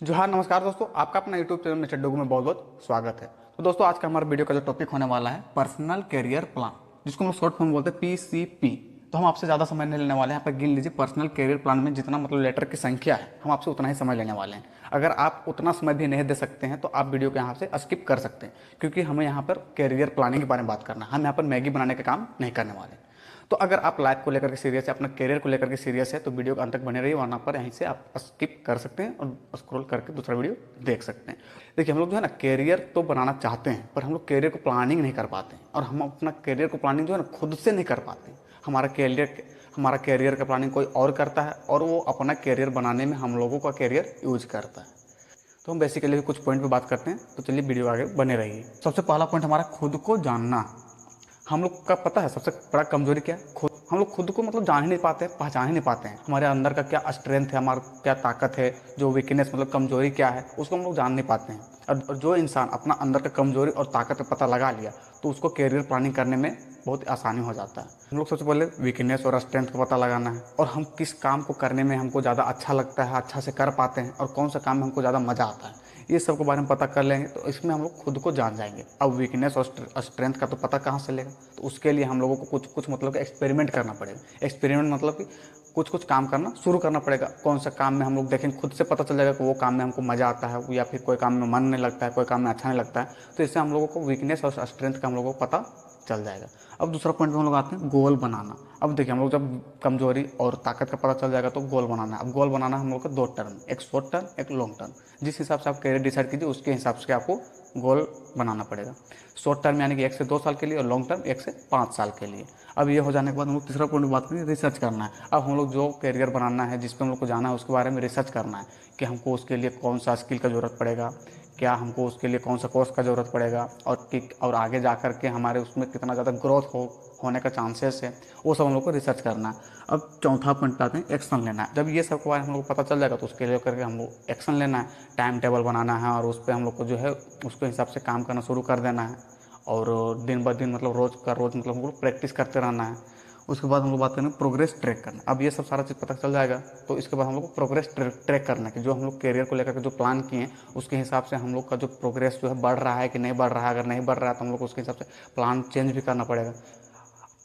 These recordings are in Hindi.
जोहार नमस्कार दोस्तों, आपका अपना यूट्यूब चैनल मिस्टर डोगू में बहुत बहुत स्वागत है। तो दोस्तों आज का हमारा वीडियो का जो टॉपिक होने वाला है पर्सनल कैरियर प्लान, जिसको हम लोग शॉर्ट फॉर्म बोलते हैं PCP। तो हम आपसे ज़्यादा समय नहीं लेने वाले हैं। यहाँ पर गिन लीजिए, पर्सनल कैरियर प्लान में जितना मतलब लेटर की संख्या है हम आपसे उतना ही समय लेने वाले हैं। अगर आप उतना समय भी नहीं दे सकते हैं तो आप वीडियो को यहाँ से स्किप कर सकते हैं, क्योंकि हमें यहाँ पर कैरियर प्लानिंग के बारे में बात करना है। हम यहाँ पर मैगी बनाने का काम नहीं करने वाले। तो अगर आप लाइफ को लेकर के सीरियस है, अपना करियर को लेकर के सीरियस है, तो वीडियो के अंत तक बने रहिए, वरना पर यहीं से आप स्किप कर सकते हैं और स्क्रॉल करके दूसरा वीडियो देख सकते हैं। देखिए, हम लोग जो है ना करियर तो बनाना चाहते हैं, पर हम लोग करियर को प्लानिंग नहीं कर पाते हैं, और हम अपना करियर को प्लानिंग जो है ना खुद से नहीं कर पाते। हमारा करियर का प्लानिंग कोई और करता है, और वो अपना करियर बनाने में हम लोगों का करियर यूज करता है। तो हम बेसिकली कुछ पॉइंट पे बात करते हैं, तो चलिए वीडियो आगे बने रहिए। सबसे पहला पॉइंट हमारा खुद को जानना। हम लोग का पता है सबसे बड़ा कमजोरी क्या है? खुद। हम लोग खुद को मतलब जान ही नहीं पाते हैं, पहचान ही नहीं पाते हैं। हमारे अंदर का क्या स्ट्रेंथ है, हमारा क्या ताकत है, जो वीकनेस मतलब कमजोरी क्या है, उसको हम लोग जान नहीं पाते हैं। और जो इंसान अपना अंदर का कमजोरी और ताकत का पता लगा लिया, तो उसको करियर प्लानिंग करने में बहुत आसानी हो जाता है। हम लोग सबसे पहले वीकनेस और स्ट्रेंथ का पता लगाना है, और हम किस काम को करने में हमको ज़्यादा अच्छा लगता है, अच्छा से कर पाते हैं, और कौन सा काम में हमको ज़्यादा मज़ा आता है, ये सब के बारे में पता कर लेंगे तो इसमें हम लोग खुद को जान जाएंगे। अब वीकनेस और स्ट्रेंथ का तो पता कहाँ से लेगा? तो उसके लिए हम लोगों को कुछ कुछ मतलब कि एक्सपेरिमेंट करना पड़ेगा। एक्सपेरिमेंट मतलब कि कुछ कुछ काम करना शुरू करना पड़ेगा। कौन सा काम में हम लोग देखेंगे, खुद से पता चल जाएगा कि वो काम में हमको मज़ा आता है, या फिर कोई काम में मन नहीं लगता है, कोई काम में अच्छा नहीं लगता है। तो इससे हम लोगों को वीकनेस और स्ट्रेंथ का हम लोगों को पता चल जाएगा। अब दूसरा पॉइंट में हम लोग आते हैं गोल बनाना। अब देखिए, हम लोग जब कमजोरी और ताकत का पता चल जाएगा तो गोल बनाना है। अब गोल बनाना हम लोग का दो टर्म, एक शॉर्ट टर्म, एक लॉन्ग टर्म। जिस हिसाब से आप करियर डिसाइड कीजिए, उसके हिसाब से आपको गोल बनाना पड़ेगा। शॉर्ट टर्म यानी कि 1 से 2 साल के लिए, और लॉन्ग टर्म 1 से 5 साल के लिए। अब ये हो जाने के बाद हम लोग तीसरा पॉइंट बात करें, रिसर्च करना है। अब हम लोग जो करियर बनाना है, जिस पर हम लोग को जाना है, उसके बारे में रिसर्च करना है कि हमको उसके लिए कौन सा स्किल का ज़रूरत पड़ेगा, क्या हमको उसके लिए कौन सा कोर्स का ज़रूरत पड़ेगा, और आगे जा कर के हमारे उसमें कितना ज़्यादा ग्रोथ होने का चांसेस है, वो सब हम लोग को रिसर्च करना है। अब चौथा पॉइंट पे आते हैं एक्शन लेना है। जब ये सब के बारे में हम लोग को पता चल जाएगा तो उसके लिए करके हम लोग एक्शन लेना है, टाइम टेबल बनाना है, और उस पर हम लोग को जो है उसके हिसाब से काम करना शुरू कर देना है। और दिन ब दिन मतलब रोज़ का रोज़ मतलब हम लोग प्रैक्टिस करते रहना है। उसके बाद हम लोग बात करें प्रोग्रेस ट्रैक करना। अब ये सब सारा चीज़ पता चल जाएगा तो इसके बाद हम लोग को प्रोग्रेस ट्रैक करना कि जो हम लोग करियर को लेकर के जो प्लान किए हैं, उसके हिसाब से हम लोग का जो प्रोग्रेस जो है बढ़ रहा है कि नहीं बढ़ रहा है। अगर नहीं बढ़ रहा है तो हम लोग को उसके हिसाब से प्लान चेंज भी करना पड़ेगा।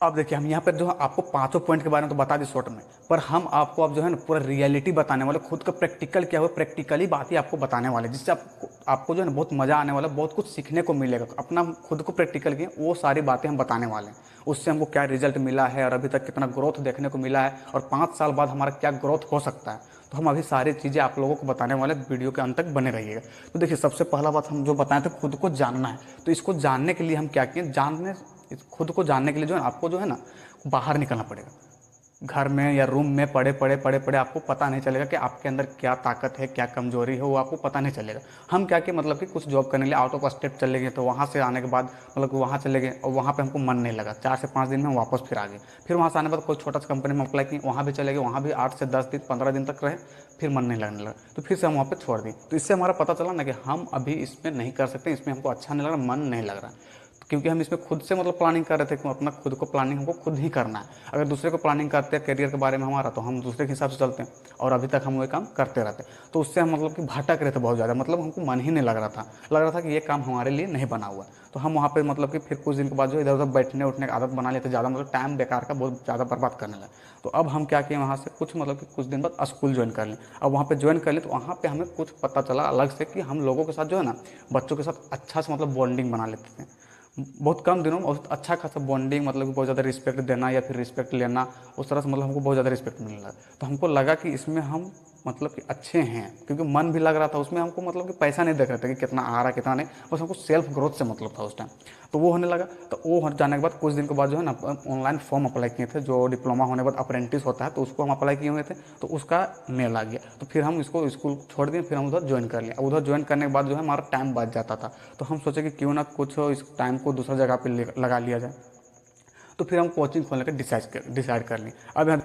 अब देखिए, हम यहाँ पर जो है आपको पांचों पॉइंट के बारे में तो बता दी शॉर्ट में, पर हम आपको अब जो है ना पूरा रियलिटी बताने वाले, खुद का प्रैक्टिकल क्या हुआ, प्रैक्टिकली बात ही आपको बताने वाले, जिससे आपको जो है ना बहुत मज़ा आने वाला, बहुत कुछ सीखने को मिलेगा। तो अपना खुद को प्रैक्टिकल किए वो सारी बातें हम बताने वाले हैं। उससे हमको क्या रिजल्ट मिला है, और अभी तक कितना ग्रोथ देखने को मिला है, और 5 साल बाद हमारा क्या ग्रोथ हो सकता है। तो हम अभी सारी चीज़ें आप लोगों को बताने वाले, वीडियो के अंत तक बने रहिएगा। तो देखिए, सबसे पहला बात हम जो बताए थे, खुद को जानना है। तो इसको जानने के लिए हम क्या किए, खुद को जानने के लिए जो है आपको जो है ना बाहर निकलना पड़ेगा। घर में या रूम में पड़े पड़े आपको पता नहीं चलेगा कि आपके अंदर क्या ताकत है, क्या कमजोरी है, वो आपको पता नहीं चलेगा। हम क्या कि मतलब कि कुछ जॉब करने के लिए आउट ऑफ स्टेट चले गए, तो वहाँ से आने के बाद मतलब कि वहाँ चले गए, और वहाँ पे हमको मन नहीं लगा, 4 से 5 दिन में हम वापस फिर आ गए। फिर वहाँ से आने के बाद कोई छोटा सा कंपनी में अप्लाई किए, वहाँ भी चले गए, वहाँ भी 8 से 10 दिन 15 दिन तक रहे, फिर मन नहीं लगने लगा, तो फिर से हम वहाँ पे छोड़ दिए। तो इससे हमारा पता चला ना कि हम अभी इसमें नहीं कर सकते, इसमें हमको अच्छा नहीं लग रहा, मन नहीं लग रहा, क्योंकि हम इसमें खुद से मतलब प्लानिंग कर रहे थे कि अपना खुद को प्लानिंग हमको खुद ही करना है। अगर दूसरे को प्लानिंग करते हैं करियर के बारे में हमारा, तो हम दूसरे के हिसाब से चलते हैं, और अभी तक हम वही काम करते रहते। तो उससे हम मतलब कि भटक रहे थे बहुत ज़्यादा, मतलब हमको मन ही नहीं लग रहा था कि ये काम हमारे लिए नहीं बना हुआ। तो हम वहाँ पर मतलब कि फिर कुछ दिन के बाद जो इधर उधर बैठने उठने की आदत बना लेते, ज़्यादा मतलब टाइम बेकार का बहुत ज़्यादा बर्बाद करने लगे। तो अब हम क्या किए, वहाँ से कुछ मतलब कि कुछ दिन बाद स्कूल ज्वाइन कर लें। अब वहाँ पे ज्वाइन कर लें तो वहाँ पे हमें कुछ पता चला अलग से कि हम लोगों के साथ जो है ना, बच्चों के साथ अच्छा से मतलब बॉन्डिंग बना लेते थे। बहुत कम दिनों में बहुत अच्छा खासा बॉन्डिंग, मतलब कि बहुत ज़्यादा रिस्पेक्ट देना या फिर रिस्पेक्ट लेना, उस तरह से मतलब हमको बहुत ज़्यादा रिस्पेक्ट मिलने लगा। तो हमको लगा कि इसमें हम मतलब कि अच्छे हैं, क्योंकि मन भी लग रहा था उसमें। हमको मतलब कि पैसा नहीं देख रहे थे कि कितना आ रहा कितना नहीं, बस हमको सेल्फ ग्रोथ से मतलब था उस टाइम। तो वो होने लगा। तो वो हो जाने के बाद कुछ दिन के बाद जो है ना ऑनलाइन फॉर्म अप्लाई किए थे, जो डिप्लोमा होने के बाद अप्रेंटिस होता है, तो उसको हम अप्लाई किए हुए थे। तो उसका मेल आ गया, तो फिर हम इसको स्कूल छोड़ दिए, फिर हम उधर ज्वाइन कर लिया। उधर ज्वाइन करने के बाद जो है हमारा टाइम बच जाता था, तो हम सोचे कि क्यों ना कुछ इस टाइम को दूसरा जगह पे लगा लिया जाए। तो फिर हम कोचिंग खोलने का डिसाइड कर लिए।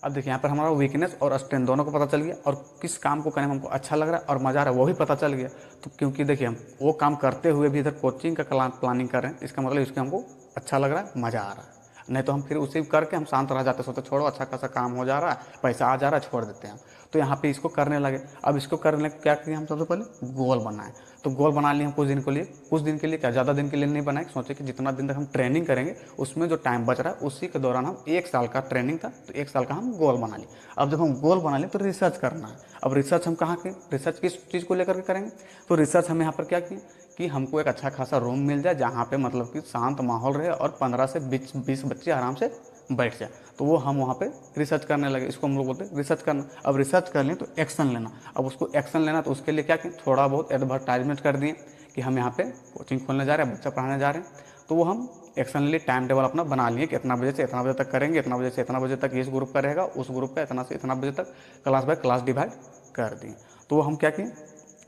अब देखिए, यहाँ पर हमारा वीकनेस और स्ट्रेंथ दोनों को पता चल गया, और किस काम को करने में हमको अच्छा लग रहा है और मज़ा आ रहा है वो भी पता चल गया। तो क्योंकि देखिए, हम वो काम करते हुए भी इधर कोचिंग का प्लानिंग कर रहे हैं, इसका मतलब इसके हमको अच्छा लग रहा है, मज़ा आ रहा है। नहीं तो हम फिर उसी करके हम शांत रह जाते, सोचते छोड़ो अच्छा खासा काम हो जा रहा है, पैसा आ जा रहा है, छोड़ देते हैं। तो यहाँ पे इसको करने लगे। अब इसको करने क्या किए हम, सबसे पहले गोल बनाए। तो गोल बना लिए हम कुछ दिन के लिए, कुछ दिन के लिए क्या, ज़्यादा दिन के लिए नहीं बनाए, सोचे कि जितना दिन तक हम ट्रेनिंग करेंगे उसमें जो टाइम बच रहा है उसी के दौरान हम 1 साल का ट्रेनिंग था तो 1 साल का हम गोल बना लिए। अब जब हम गोल बना लिए तो रिसर्च करना है। अब रिसर्च हम कहाँ के, रिसर्च किस चीज़ को लेकर के करेंगे, तो रिसर्च हम यहाँ पर क्या किए कि हमको एक अच्छा खासा रूम मिल जाए जहाँ पे मतलब कि शांत माहौल रहे और 15 से 20 बच्चे आराम से बैठ जाए। तो वो हम वहाँ पे रिसर्च करने लगे। इसको हम लोग बोलते हैं रिसर्च करना। अब रिसर्च कर लें तो एक्शन लेना। अब उसको एक्शन लेना तो उसके लिए क्या किया, थोड़ा बहुत एडवर्टाइजमेंट कर दिए कि हम यहाँ पे कोचिंग खोलने जा रहे हैं, बच्चा पढ़ाने जा रहे हैं। तो वो हम एक्शन लिए, टाइम टेबल अपना बना लिए कि इतना बजे से इतना बजे तक करेंगे, इतना बजे से इतना बजे तक इस ग्रुप का रहेगा, उस ग्रुप का इतना से इतना बजे तक, क्लास बाय क्लास डिवाइड कर दिए। तो वो हम क्या किए,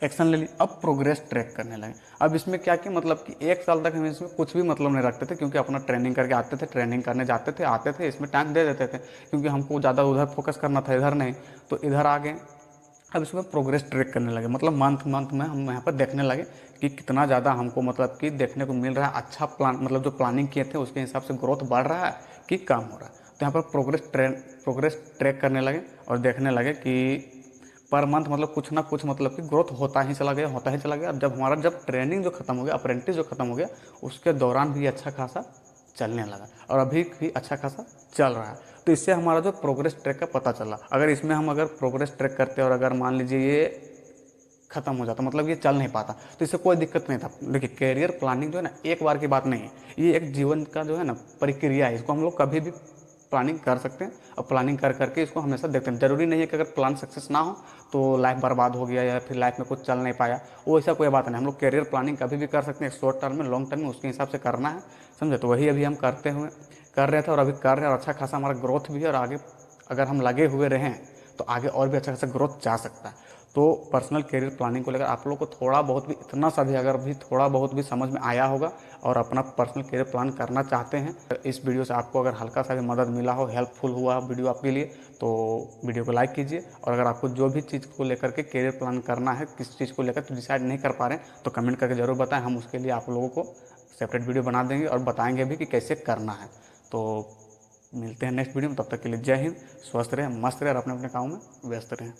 एक्शन ले ली। अब प्रोग्रेस ट्रैक करने लगे। अब इसमें क्या किया, मतलब कि 1 साल तक हम इसमें कुछ भी मतलब नहीं रखते थे, क्योंकि अपना ट्रेनिंग करके आते थे, ट्रेनिंग करने जाते थे, आते थे, इसमें टाइम दे देते थे, क्योंकि हमको ज़्यादा उधर फोकस करना था, इधर नहीं। तो इधर आ गए। अब इसमें प्रोग्रेस ट्रैक करने लगे, मतलब मंथ मंथ में हम यहाँ पर देखने लगे कि कितना ज़्यादा हमको मतलब कि देखने को मिल रहा है, अच्छा प्लान, मतलब जो प्लानिंग किए थे उसके हिसाब से ग्रोथ बढ़ रहा है कि कम हो रहा है। तो यहाँ पर प्रोग्रेस ट्रैक करने लगे और देखने लगे कि पर मंथ मतलब कुछ ना कुछ मतलब कि ग्रोथ होता ही चला गया, होता ही चला गया। अब जब हमारा जब ट्रेनिंग जो खत्म हो गया, अप्रेंटिस जो खत्म हो गया, उसके दौरान भी अच्छा खासा चलने लगा और अभी भी अच्छा खासा चल रहा है। तो इससे हमारा जो प्रोग्रेस ट्रैक का पता चला। अगर इसमें हम अगर प्रोग्रेस ट्रैक करते और अगर मान लीजिए ये खत्म हो जाता, मतलब ये चल नहीं पाता, तो इससे कोई दिक्कत नहीं था। देखिए कैरियर प्लानिंग जो है ना, एक बार की बात नहीं है, ये एक जीवन का जो है ना प्रक्रिया है। इसको हम लोग कभी भी प्लानिंग कर सकते हैं और प्लानिंग कर करके इसको हमेशा देखते हैं। जरूरी नहीं है कि अगर प्लान सक्सेस ना हो तो लाइफ बर्बाद हो गया या फिर लाइफ में कुछ चल नहीं पाया, वो ऐसा कोई बात नहीं। हम लोग कैरियर प्लानिंग कभी भी कर सकते हैं, शॉर्ट टर्म में, लॉन्ग टर्म में, उसके हिसाब से करना है, समझे। तो वही अभी हम कर रहे थे और अभी कर रहे हैं, और अच्छा खासा हमारा ग्रोथ भी है। और आगे अगर हम लगे हुए रहें तो आगे और भी अच्छा खासा ग्रोथ जा सकता है। तो पर्सनल कैरियर प्लानिंग को लेकर आप लोग को थोड़ा बहुत भी, इतना सा भी अगर भी थोड़ा बहुत भी समझ में आया होगा और अपना पर्सनल कैरियर प्लान करना चाहते हैं, इस वीडियो से आपको अगर हल्का सा भी मदद मिला हो, हेल्पफुल हुआ वीडियो आपके लिए, तो वीडियो को लाइक कीजिए। और अगर आपको जो भी चीज़ को लेकर के कैरियर प्लान करना है, किस चीज़ को लेकर तो डिसाइड नहीं कर पा रहे हैं, तो कमेंट करके ज़रूर बताएं। हम उसके लिए आप लोगों को सेपरेट वीडियो बना देंगे और बताएंगे भी कि कैसे करना है। तो मिलते हैं नेक्स्ट वीडियो में, तब तक के लिए जय हिंद, स्वस्थ रहें, मस्त रहें और अपने अपने काम में व्यस्त रहें।